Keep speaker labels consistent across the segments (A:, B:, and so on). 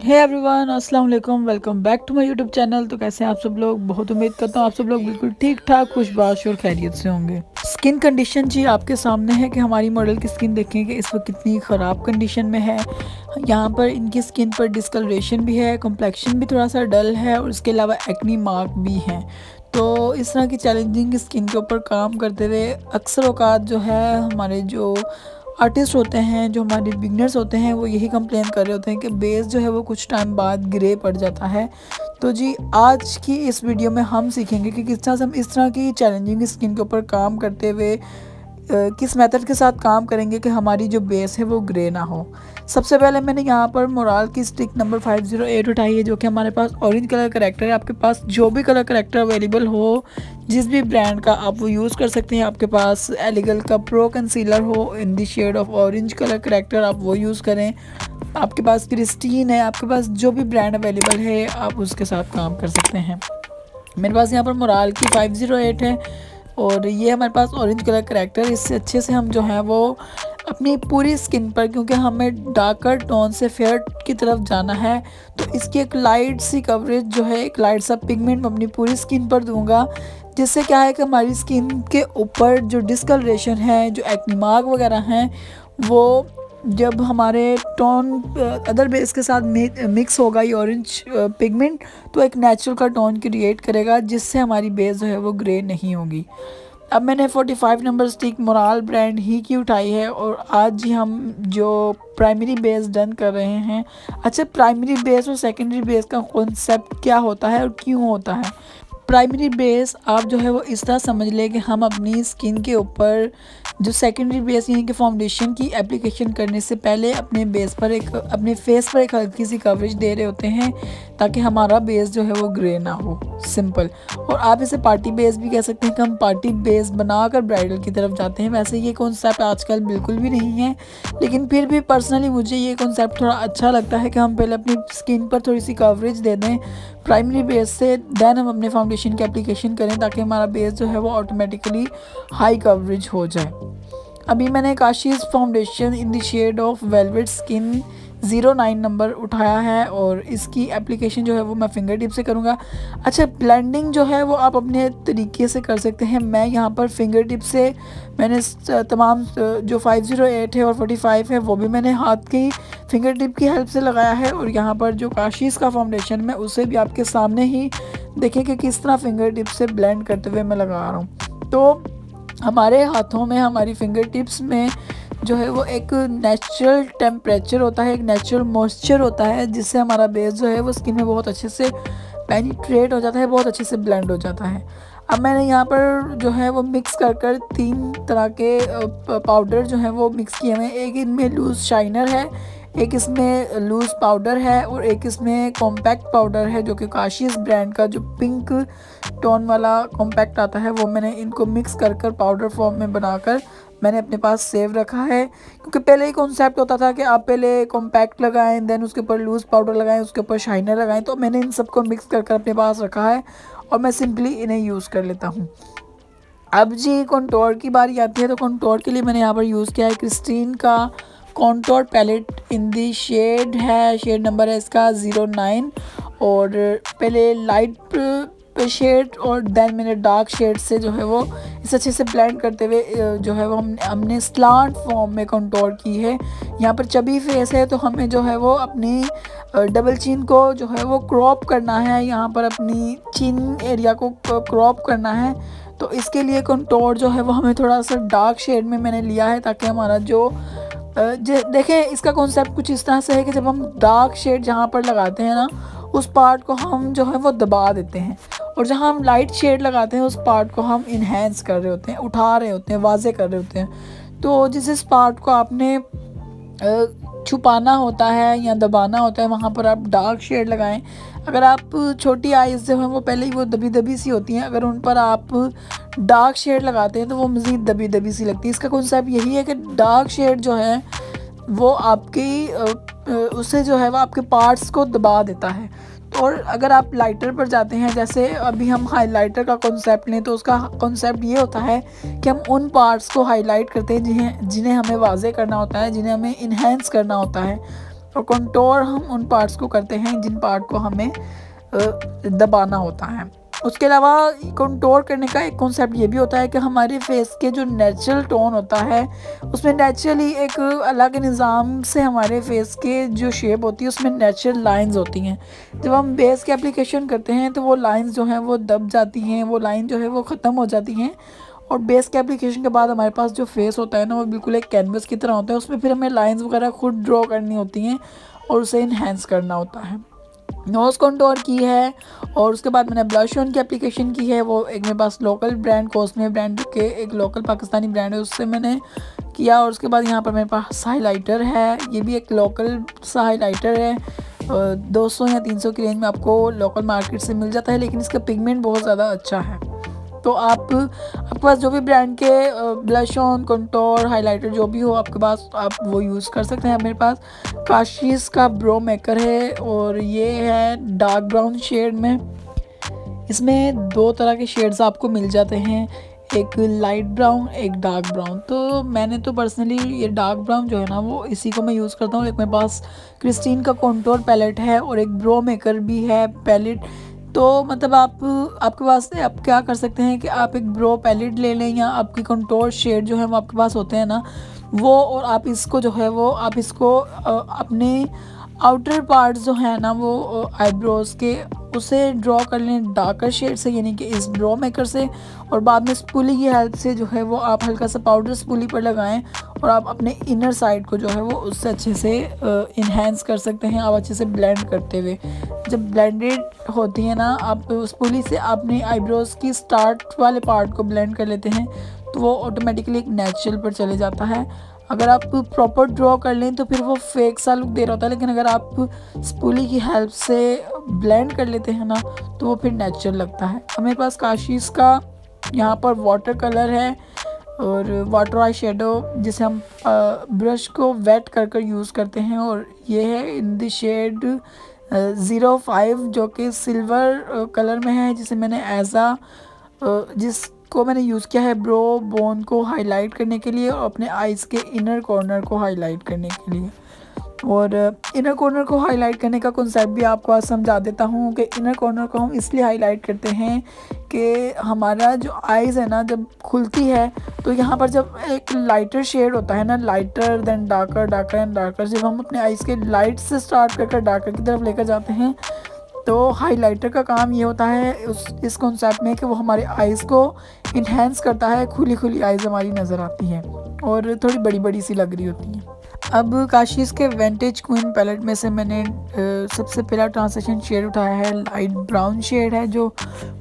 A: हे everyone, अस्सलाम वालेकुम। Welcome back to my YouTube channel. तो कैसे हैं आप सब लोग? बहुत उम्मीद करता हूँ आप सब लोग बिल्कुल ठीक ठाक, खुशबाश और खैरियत से होंगे। स्किन कंडीशन जी आपके सामने है कि हमारी मॉडल की स्किन देखें कि इस वक्त कितनी ख़राब कंडीशन में है। यहाँ पर इनकी स्किन पर डिस्कलरेशन भी है, कॉम्प्लेक्शन भी थोड़ा सा डल है और इसके अलावा एक्नी मार्क भी हैं। तो इस तरह की चैलेंजिंग स्किन के ऊपर काम करते हुए अक्सर औकात जो है हमारे जो आर्टिस्ट होते हैं, जो हमारे बिगनर्स होते हैं, वो यही कंप्लेन कर रहे होते हैं कि बेस जो है वो कुछ टाइम बाद ग्रे पड़ जाता है। तो जी आज की इस वीडियो में हम सीखेंगे कि किस तरह से हम इस तरह की चैलेंजिंग स्किन के ऊपर काम करते हुए किस मेथड के साथ काम करेंगे कि हमारी जो बेस है वो ग्रे ना हो। सबसे पहले मैंने यहाँ पर मोराल की स्टिक नंबर 508 उठाई है, जो कि हमारे पास ऑरेंज कलर करेक्टर है। आपके पास जो भी कलर करेक्टर अवेलेबल हो, जिस भी ब्रांड का, आप वो यूज़ कर सकते हैं। आपके पास एलिगल का प्रो कंसीलर हो in the shade of orange colour corrector, आप वो यूज़ करें। आपके पास क्रिस्टीन है, आपके पास जो भी ब्रांड अवेलेबल है आप उसके साथ काम कर सकते हैं। मेरे पास यहाँ पर मोराल की 508 है और ये हमारे पास ऑरेंज कलर करेक्टर। इससे अच्छे से हम जो है वो अपनी पूरी स्किन पर, क्योंकि हमें डार्कर टोन से फेयर की तरफ जाना है, तो इसकी एक लाइट सी कवरेज जो है, एक लाइट सा पिगमेंट मैं अपनी पूरी स्किन पर दूंगा। जिससे क्या है कि हमारी स्किन के ऊपर जो डिस्कलरेशन है, जो एक्नी मार्क वगैरह हैं, वो जब हमारे टोन अदर बेस के साथ मिक्स होगा ये ऑरेंज पिगमेंट, तो एक नेचुरल का टोन क्रिएट करेगा, जिससे हमारी बेस जो है वो ग्रे नहीं होगी। अब मैंने 45 नंबर स्टिक मोराल ब्रांड ही की उठाई है और आज ही हम जो प्राइमरी बेस डन कर रहे हैं। अच्छा, प्राइमरी बेस और सेकेंडरी बेस का कॉन्सेप्ट क्या होता है और क्यों होता है? प्राइमरी बेस आप जो है वो इस तरह समझ लें कि हम अपनी स्किन के ऊपर जो सेकेंडरी बेस यानी कि फाउंडेशन की एप्लीकेशन करने से पहले अपने बेस पर अपने फेस पर एक हल्की सी कवरेज दे रहे होते हैं, ताकि हमारा बेस जो है वो ग्रे ना हो। सिंपल। और आप इसे पार्टी बेस भी कह सकते हैं कि हम पार्टी बेस बनाकर ब्राइडल की तरफ जाते हैं। वैसे ये कॉन्सेप्ट आजकल बिल्कुल भी नहीं है, लेकिन फिर भी पर्सनली मुझे ये कॉन्सेप्ट थोड़ा अच्छा लगता है कि हम पहले अपनी स्किन पर थोड़ी सी कवरेज दे दें प्राइमरी बेस से, देन हम अपने फाउंडेशन की एप्लीकेशन करें, ताकि हमारा बेस जो है वो ऑटोमेटिकली हाई कवरेज हो जाए। अभी मैंने Kashee's foundation in the shade of velvet skin 09 number उठाया है और इसकी एप्लीकेशन जो है वो मैं फिंगर टिप से करूँगा। अच्छा, ब्लेंडिंग जो है वो आप अपने तरीके से कर सकते हैं। मैं यहाँ पर फिंगर टिप से मैंने तमाम जो 508 है और 45 है वो भी मैंने हाथ की फिंगर टिप की हेल्प से लगाया है, और यहाँ पर जो काशीज़ का फाउंडेशन में उसे भी आपके सामने ही देखें कि किस तरह फिंगर टिप से ब्लेंड करते हुए मैं लगा रहा हूँ। तो हमारे हाथों में, हमारी फिंगर टिप्स में जो है वो एक नेचुरल टेम्परेचर होता है, एक नेचुरल मॉइस्चर होता है, जिससे हमारा बेस जो है वो स्किन में बहुत अच्छे से पेनिट्रेट हो जाता है, बहुत अच्छे से ब्लेंड हो जाता है। अब मैंने यहाँ पर जो है वो मिक्स कर 3 तरह के पाउडर जो है वो मिक्स किए हुए हैं। एक इनमें लूज़ शाइनर है, एक इसमें लूज़ पाउडर है और एक इसमें कॉम्पैक्ट पाउडर है, जो कि काशीज़ ब्रांड का जो पिंक टोन वाला कॉम्पैक्ट आता है, वो मैंने इनको मिक्स कर पाउडर फॉर्म में बनाकर मैंने अपने पास सेव रखा है। क्योंकि पहले ही कॉन्सेप्ट होता था कि आप पहले कॉम्पैक्ट लगाएं, देन उसके ऊपर लूज़ पाउडर लगाएं, उसके ऊपर शाइनर लगाएं। तो मैंने इन सबको मिक्स कर अपने पास रखा है और मैं सिंपली इन्हें यूज़ कर लेता हूँ। अब जी कॉन्टोर की बारी आती है, तो कॉन्टोर के लिए मैंने यहाँ पर यूज़ किया है क्रिस्टीन का contour palette in the shade है, शेड नंबर है इसका 09। और पहले लाइट शेड और देन मैंने डार्क शेड से जो है वो इस अच्छे से ब्लेंड करते हुए जो है वो हमने स्लांट फॉर्म में कंटूर की है। यहाँ पर चबी फेस है, तो हमें जो है वो अपनी डबल चिन को जो है वो क्रॉप करना है, यहाँ पर अपनी चिन एरिया को क्रॉप करना है। तो इसके लिए कंटूर जो है वो हमें थोड़ा सा डार्क शेड में मैंने लिया है, ताकि हमारा जो देखें, इसका कॉन्सेप्ट कुछ इस तरह से है कि जब हम डार्क शेड जहाँ पर लगाते हैं ना, उस पार्ट को हम जो है वो दबा देते हैं, और जहाँ हम लाइट शेड लगाते हैं उस पार्ट को हम इन्हेंस कर रहे होते हैं, उठा रहे होते हैं, वाजे कर रहे होते हैं। तो जिस पार्ट को आपने छुपाना होता है या दबाना होता है, वहाँ पर आप डार्क शेड लगाएं। अगर आप छोटी आइज़ जो हैं वो पहले ही वो दबी दबी सी होती हैं, अगर उन पर आप डार्क शेड लगाते हैं तो वो मज़ीद दबी दबी सी लगती है। इसका कॉन्सेप्ट यही है कि डार्क शेड जो है वो आपकी उससे जो है वो आपके पार्ट्स को दबा देता है। और अगर आप लाइटर पर जाते हैं, जैसे अभी हम हाइलाइटर का कॉन्सेप्ट लें, तो उसका कॉन्सेप्ट ये होता है कि हम उन पार्ट्स को हाईलाइट करते हैं जिन्हें हमें वाज़े करना होता है, जिन्हें हमें इन्हेंस करना होता है। और कंटूर हम उन पार्ट्स को करते हैं जिन पार्ट को हमें दबाना होता है। उसके अलावा कंटूर करने का एक कॉन्सेप्ट ये भी होता है कि हमारे फेस के जो नेचुरल टोन होता है उसमें नेचुरली एक अलग निज़ाम से हमारे फेस के जो शेप होती है उसमें नेचुरल लाइंस होती हैं। जब हम बेस की एप्लीकेशन करते हैं तो वो लाइंस जो हैं वो दब जाती हैं, वो लाइन जो है वो ख़त्म हो जाती हैं। और बेस के एप्लीकेशन के बाद हमारे पास जो फेस होता है ना वो बिल्कुल एक कैनवस की तरह होता है, उसमें फिर हमें लाइंस वगैरह खुद ड्रॉ करनी होती हैं और उसे इन्हेंस करना होता है। नोज़ कंटूर की है और उसके बाद मैंने ब्लश ऑन की एप्लीकेशन की है। वो एक मेरे पास लोकल ब्रांड कॉस्मे ब्रांड के एक लोकल पाकिस्तानी ब्रांड है, उससे मैंने किया। और उसके बाद यहाँ पर मेरे पास हाइलाइटर है, ये भी एक लोकल सा हाइलाइटर है। 200 या 300 की रेंज में आपको लोकल मार्केट से मिल जाता है, लेकिन इसका पिगमेंट बहुत ज़्यादा अच्छा है। तो आपके पास जो भी ब्रांड के ब्लश ऑन कंटूर हाइलाइटर जो भी हो आपके पास आप वो यूज़ कर सकते हैं। मेरे पास काशीज़ का ब्रो मेकर है और ये है डार्क ब्राउन शेड में। इसमें 2 तरह के शेड्स आपको मिल जाते हैं, एक लाइट ब्राउन एक डार्क ब्राउन। तो मैंने तो पर्सनली ये डार्क ब्राउन जो है ना वो इसी को मैं यूज़ करता हूँ। एक मेरे पास क्रिस्टीन का कंटूर पैलेट है और एक ब्रो मेकर भी है पैलेट। तो मतलब आपके पास आप क्या कर सकते हैं कि आप एक ब्रो पैलेट ले लें या आपकी कंटूर शेड जो है वो आपके पास होते हैं ना वो, और आप इसको जो है वो आप इसको अपने आउटर पार्ट्स जो है ना वो आईब्रोज़ के उसे ड्रॉ कर लें डार्कर शेड से, यानी कि इस ब्रो मेकर से। और बाद में स्पूली की हेल्प से जो है वो आप हल्का सा पाउडर स्पूली पर लगाएं और आप अपने इनर साइड को जो है वो उससे अच्छे से इन्हेंस कर सकते हैं आप अच्छे से ब्लेंड करते हुए। जब ब्लेंडेड होती है ना आप स्पूली से अपने आईब्रोज़ की स्टार्ट वाले पार्ट को ब्लेंड कर लेते हैं तो वो ऑटोमेटिकली एक नेचुरल पर चले जाता है। अगर आप प्रॉपर ड्रॉ कर लें तो फिर वो फेक सा लुक दे रहा होता है, लेकिन अगर आप स्पूली की हेल्प से ब्लेंड कर लेते हैं ना तो वो फिर नेचुरल लगता है। मेरे पास काशीज़ का यहाँ पर वाटर कलर है और वाटर आई शेडो जिसे हम ब्रश को वेट कर यूज़ करते हैं, और ये है इन द शेड 05 जो कि सिल्वर कलर में है, जिसे मैंने जिसको मैंने यूज़ किया है ब्रो बोन को हाईलाइट करने के लिए और अपने आइज़ के इनर कॉर्नर को हाईलाइट करने के लिए। और इनर कॉर्नर को हाईलाइट करने का कॉन्सेप्ट भी आपको आज समझा देता हूँ कि इनर कॉर्नर को हम इसलिए हाईलाइट करते हैं कि हमारा जो आइज़ है ना जब खुलती है तो यहाँ पर जब एक लाइटर शेड होता है ना, lighter than darker, darker and darker, जब हम अपने आइज़ के लाइट से स्टार्ट कर डार्कर की तरफ लेकर जाते हैं तो हाइलाइटर का काम ये होता है इस कॉन्सेप्ट में कि वो हमारे आइज़ को इन्हेंस करता है। खुली खुली आइज़ हमारी नज़र आती हैं और थोड़ी बड़ी बड़ी सी लग रही होती हैं। अब काशीज़ के विंटेज क्वीन पैलेट में से मैंने सबसे पहला ट्रांसलेशन शेड उठाया है, लाइट ब्राउन शेड है जो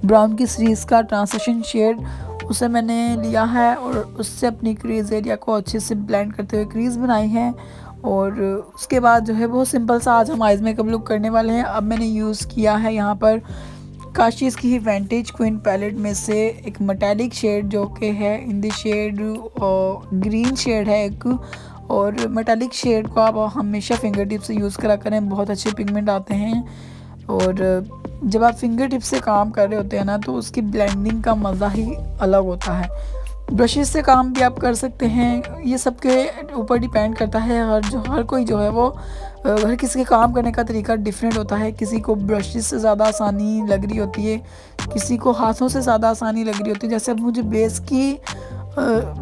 A: ब्राउन की सीरीज़ का ट्रांसलेशन शेड, उसे मैंने लिया है और उससे अपनी क्रीज़ एरिया को अच्छे से ब्लेंड करते हुए क्रीज़ बनाई है। और उसके बाद जो है बहुत सिंपल सा आज हम आइज़ मेकअप लुक करने वाले हैं। अब मैंने यूज़ किया है यहाँ पर काशीज़ की विंटेज क्वीन पैलेट में से एक मेटालिक शेड जो कि है in the shade green shade है एक, और मेटालिक शेड को आप हमेशा फिंगर टिप से यूज़ करा करें, बहुत अच्छे पिगमेंट आते हैं। और जब आप फिंगर टिप से काम कर रहे होते हैं ना तो उसकी ब्लेंडिंग का मज़ा ही अलग होता है। ब्रशेस से काम भी आप कर सकते हैं, ये सबके ऊपर डिपेंड करता है। हर कोई जो है वो हर किसी के काम करने का तरीका डिफरेंट होता है। किसी को ब्रशेस से ज़्यादा आसानी लग रही होती है, किसी को हाथों से ज़्यादा आसानी लग रही होती है। जैसे अब मुझे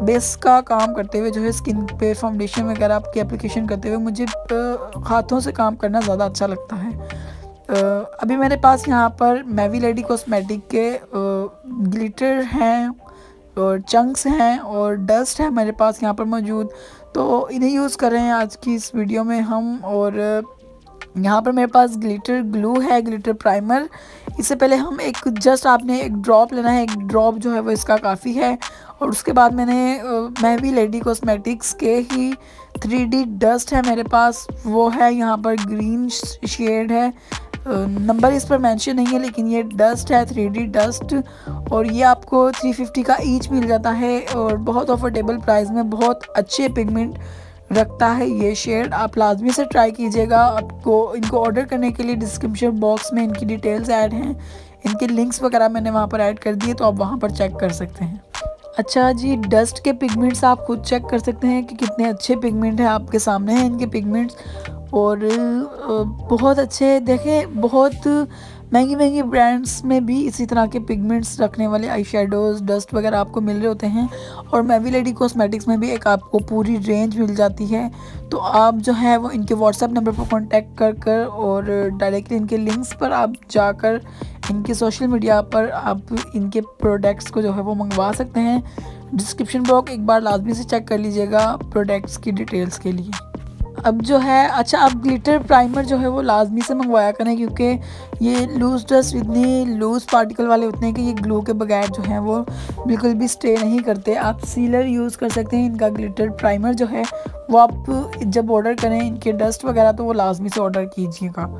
A: बेस का काम करते हुए जो है स्किन पे फाउंडेशन वगैरह की एप्लीकेशन करते हुए मुझे हाथों से काम करना ज़्यादा अच्छा लगता है। अभी मेरे पास यहाँ पर मैवी लेडी कॉस्मेटिक के ग्लिटर हैं और चंक्स हैं और डस्ट है मेरे पास यहाँ पर मौजूद, तो इन्हें यूज़ कर रहे हैं आज की इस वीडियो में हम। और यहाँ पर मेरे पास ग्लिटर ग्लू है, ग्लिटर प्राइमर। इससे पहले हम आपने एक ड्रॉप लेना है, एक ड्रॉप जो है वो इसका काफ़ी है। और उसके बाद मैवी लेडी कॉस्मेटिक्स के ही 3D डस्ट है मेरे पास, वो है यहाँ पर ग्रीन शेड है, नंबर इस पर मेंशन नहीं है लेकिन ये डस्ट है 3D डस्ट, और ये आपको 350 का ईच मिल जाता है और बहुत अफोर्डेबल प्राइस में बहुत अच्छे पिगमेंट रखता है ये शेड। आप लाजमी से ट्राई कीजिएगा। आपको इनको ऑर्डर करने के लिए डिस्क्रिप्शन बॉक्स में इनकी डिटेल्स ऐड हैं, इनके लिंक्स वगैरह मैंने वहाँ पर ऐड कर दिए, तो आप वहाँ पर चेक कर सकते हैं। अच्छा जी, डस्ट के पिगमेंट्स आप खुद चेक कर सकते हैं कि कितने अच्छे पिगमेंट हैं, आपके सामने हैं इनके पिगमेंट्स। और बहुत अच्छे देखें, बहुत महंगी महंगी ब्रांड्स में भी इसी तरह के पिगमेंट्स रखने वाले आई शेडोज़, डस्ट वगैरह आपको मिल रहे होते हैं। और मेवी लेडी कॉस्मेटिक्स में भी एक आपको पूरी रेंज मिल जाती है। तो आप जो है वो इनके व्हाट्सएप नंबर पर कांटेक्ट कर और डायरेक्टली इनके लिंक्स पर आप जाकर इनके सोशल मीडिया पर आप इनके प्रोडक्ट्स को जो है वो मंगवा सकते हैं। डिस्क्रिप्शन बॉक्स एक बार लाजमी से चेक कर लीजिएगा प्रोडक्ट्स की डिटेल्स के लिए। अब जो है अच्छा, अब ग्लिटर प्राइमर जो है वो लाजमी से मंगवाया करें, क्योंकि ये लूज़ डस्ट इतनी लूज़ पार्टिकल वाले होते हैं कि ये ग्लू के बगैर जो है वो बिल्कुल भी स्टे नहीं करते। आप सीलर यूज़ कर सकते हैं इनका ग्लिटर प्राइमर जो है वो आप जब ऑर्डर करें इनके डस्ट वगैरह तो वो लाजमी से ऑर्डर कीजिएगा।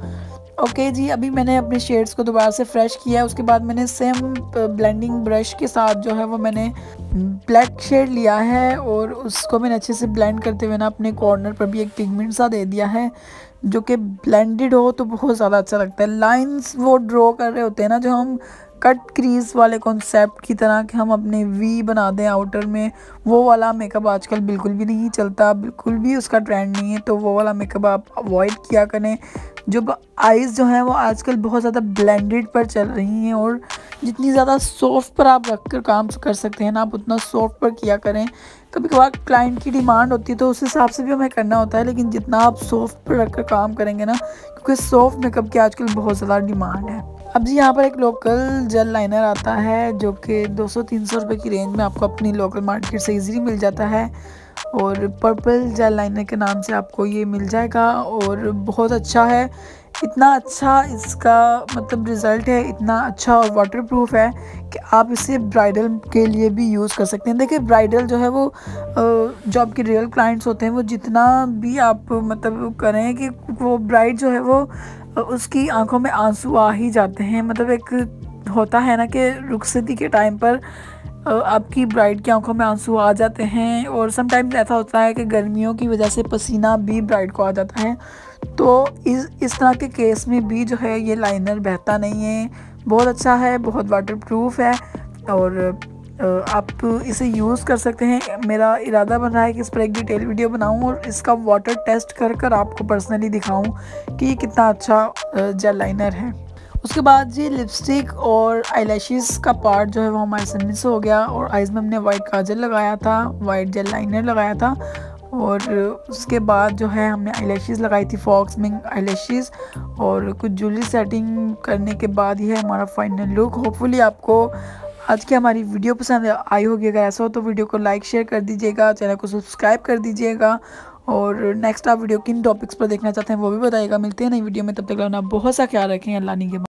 A: ओके जी, अभी मैंने अपने शेड्स को दोबारा से फ्रेश किया है। उसके बाद मैंने सेम ब्लेंडिंग ब्रश के साथ जो है वो मैंने ब्लैक शेड लिया है और उसको मैंने अच्छे से ब्लेंड करते हुए ना अपने कॉर्नर पर भी एक पिगमेंट सा दे दिया है, जो कि ब्लेंडेड हो तो बहुत ज़्यादा अच्छा लगता है। लाइंस वो ड्रॉ कर रहे होते हैं ना, जो हम कट क्रीज वाले कॉन्सेप्ट की तरह कि हम अपने वी बना दें आउटर में, वो वाला मेकअप आजकल बिल्कुल भी नहीं चलता, बिल्कुल भी उसका ट्रेंड नहीं है। तो वो वाला मेकअप आप अवॉइड किया करें। जो आइज़ जो हैं वो आजकल बहुत ज़्यादा ब्लेंडेड पर चल रही हैं और जितनी ज़्यादा सॉफ्ट पर आप रख कर काम कर सकते हैं ना, आप उतना सॉफ्ट पर किया करें। कभी कभार क्लाइंट की डिमांड होती है तो उस हिसाब से भी हमें करना होता है, लेकिन जितना आप सॉफ्ट पर रख कर काम करेंगे ना, क्योंकि सॉफ्ट मेकअप की आजकल बहुत ज़्यादा डिमांड है। अब जी यहाँ पर एक लोकल जेल लाइनर आता है जो कि 200-300 रुपये की रेंज में आपको अपनी लोकल मार्केट से इजीली मिल जाता है और पर्पल जेल लाइनर के नाम से आपको ये मिल जाएगा और बहुत अच्छा है। इतना अच्छा इसका मतलब रिज़ल्ट है, इतना अच्छा और वाटरप्रूफ है कि आप इसे ब्राइडल के लिए भी यूज़ कर सकते हैं। देखिए ब्राइडल जो है वो जो आपके रियल क्लाइंट्स होते हैं वो जितना भी आप मतलब करें कि वो ब्राइड जो है वो उसकी आंखों में आंसू आ ही जाते हैं। मतलब एक होता है ना कि रुखसती के टाइम पर आपकी ब्राइड की आंखों में आंसू आ जाते हैं और समटाइम्स ऐसा होता है कि गर्मियों की वजह से पसीना भी ब्राइड को आ जाता है। तो इस तरह के केस में भी जो है ये लाइनर बहता नहीं है, बहुत अच्छा है, बहुत वाटरप्रूफ है और आप इसे यूज़ कर सकते हैं। मेरा इरादा बन रहा है कि इस पर एक डिटेल वीडियो बनाऊं और इसका वाटर टेस्ट कर आपको पर्सनली दिखाऊं कि ये कितना अच्छा जेल लाइनर है। उसके बाद जी लिपस्टिक और आईलैशेस का पार्ट जो है वो हमारे से मिस हो गया और आइज़ में हमने वाइट काजल लगाया था, वाइट जेल लाइनर लगाया था और उसके बाद जो है हमने आईलैशेस लगाई थी, फॉक्स मिंक आईलैशेस और कुछ ज्वेलरी सेटिंग करने के बाद ही है हमारा फाइनल लुक। होपफुली आपको आज की हमारी वीडियो पसंद आई होगी। अगर ऐसा हो तो वीडियो को लाइक शेयर कर दीजिएगा, चैनल को सब्सक्राइब कर दीजिएगा और नेक्स्ट आप वीडियो किन टॉपिक्स पर देखना चाहते हैं वो भी बताइएगा। मिलते हैं नई वीडियो में, तब तक अपना बहुत सा ख्याल रखें। अल्लाह ने